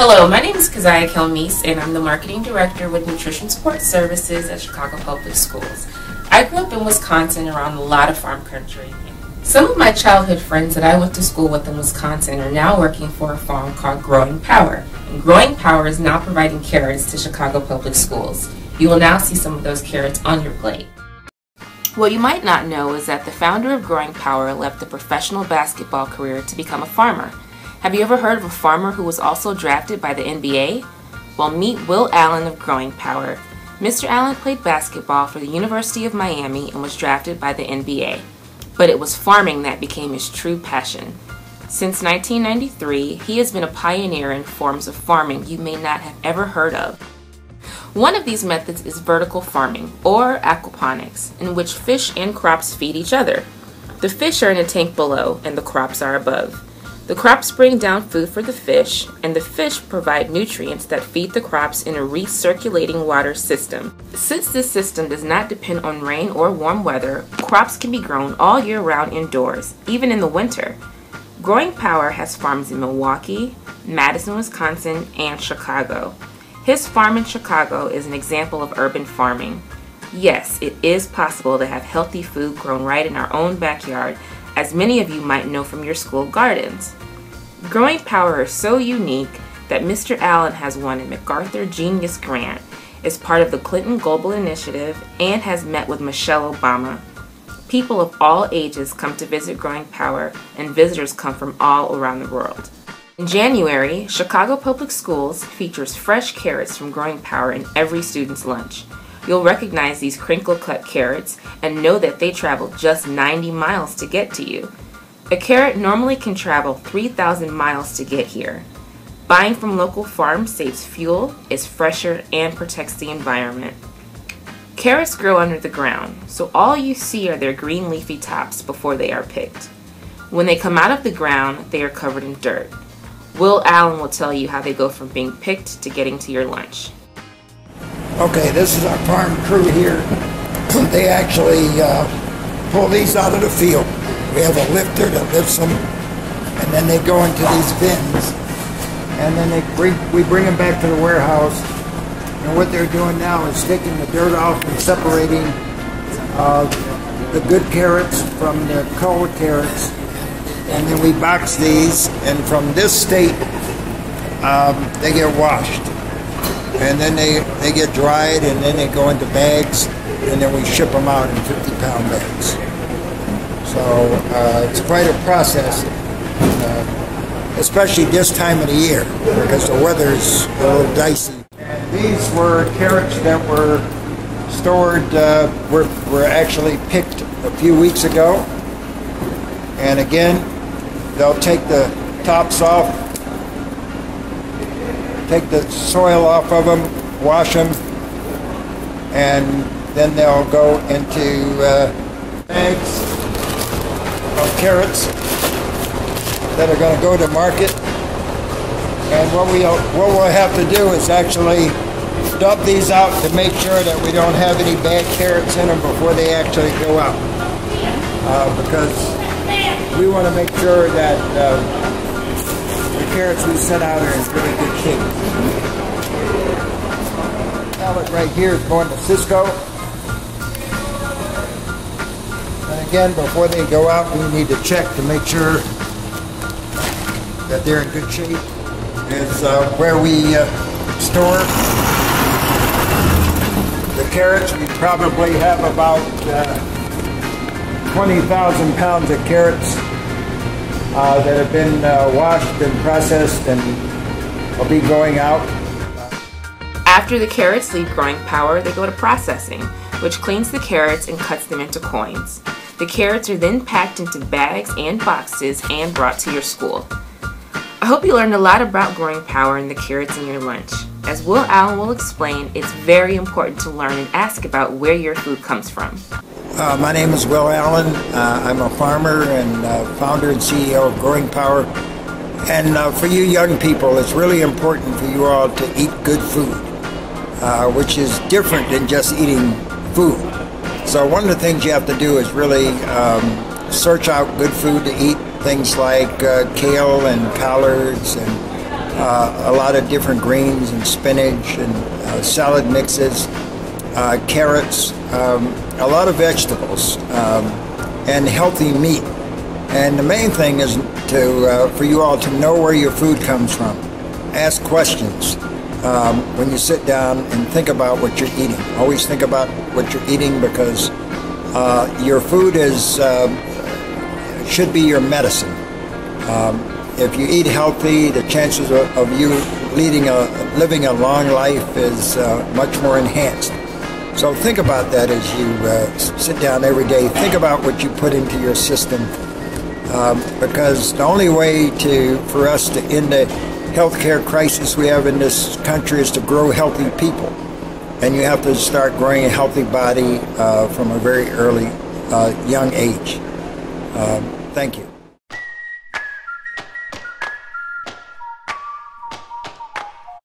Hello, my name is Keziah Kelmeese, and I'm the Marketing Director with Nutrition Support Services at Chicago Public Schools. I grew up in Wisconsin around a lot of farm country. Some of my childhood friends that I went to school with in Wisconsin are now working for a farm called Growing Power. And Growing Power is now providing carrots to Chicago Public Schools. You will now see some of those carrots on your plate. What you might not know is that the founder of Growing Power left a professional basketball career to become a farmer. Have you ever heard of a farmer who was also drafted by the NBA? Well, meet Will Allen of Growing Power. Mr. Allen played basketball for the University of Miami and was drafted by the NBA. But it was farming that became his true passion. Since 1993, he has been a pioneer in forms of farming you may not have ever heard of. One of these methods is vertical farming, or aquaponics, in which fish and crops feed each other. The fish are in a tank below, and the crops are above. The crops bring down food for the fish, and the fish provide nutrients that feed the crops in a recirculating water system. Since this system does not depend on rain or warm weather, crops can be grown all year round indoors, even in the winter. Growing Power has farms in Milwaukee, Madison, Wisconsin, and Chicago. His farm in Chicago is an example of urban farming. Yes, it is possible to have healthy food grown right in our own backyard, as many of you might know from your school gardens. Growing Power is so unique that Mr. Allen has won a MacArthur Genius Grant, is part of the Clinton Global Initiative, and has met with Michelle Obama. People of all ages come to visit Growing Power, and visitors come from all around the world. In January, Chicago Public Schools features fresh carrots from Growing Power in every student's lunch. You'll recognize these crinkle-cut carrots and know that they travel just 90 miles to get to you. A carrot normally can travel 3,000 miles to get here. Buying from local farms saves fuel, is fresher, and protects the environment. Carrots grow under the ground, so all you see are their green leafy tops before they are picked. When they come out of the ground, they are covered in dirt. Will Allen will tell you how they go from being picked to getting to your lunch. Okay, this is our farm crew here. They actually pull these out of the field. We have a lifter that lifts them, and then they go into these bins, and then we bring them back to the warehouse. And what they're doing now is taking the dirt off and separating the good carrots from the cold carrots, and then we box these, and from this state they get washed. And then they get dried, and then they go into bags, and then we ship them out in 50-pound bags. So it's quite a process, especially this time of the year, because the weather is a little dicey. And these were carrots that were stored, were actually picked a few weeks ago. And again, they'll take the tops off, take the soil off of them, wash them, and then they'll go into bags of carrots that are going to go to market. And what we'll have to do is actually dump these out to make sure that we don't have any bad carrots in them before they actually go out. Because we want to make sure that the carrots we set out are in really good shape. Pallet right here is going to Cisco. And again, before they go out, we need to check to make sure that they're in good shape. Is where we store the carrots. We probably have about 20,000 pounds of carrots that have been washed and processed and will be going out. After the carrots leave Growing Power, they go to processing, which cleans the carrots and cuts them into coins. The carrots are then packed into bags and boxes and brought to your school. I hope you learned a lot about Growing Power and the carrots in your lunch. As Will Allen will explain, it's very important to learn and ask about where your food comes from. My name is Will Allen. I'm a farmer and founder and CEO of Growing Power. And for you young people, it's really important for you all to eat good food, which is different than just eating food. So one of the things you have to do is really search out good food to eat, things like kale and collards and a lot of different greens and spinach and salad mixes, carrots, a lot of vegetables, and healthy meat. And the main thing is for you all to know where your food comes from. Ask questions when you sit down and think about what you're eating. Always think about what you're eating, because your food should be your medicine. If you eat healthy, the chances of you living a long life is much more enhanced. So think about that as you sit down every day. Think about what you put into your system, because the only way for us to end the healthcare crisis we have in this country is to grow healthy people. And you have to start growing a healthy body from a very early, young age. Thank you.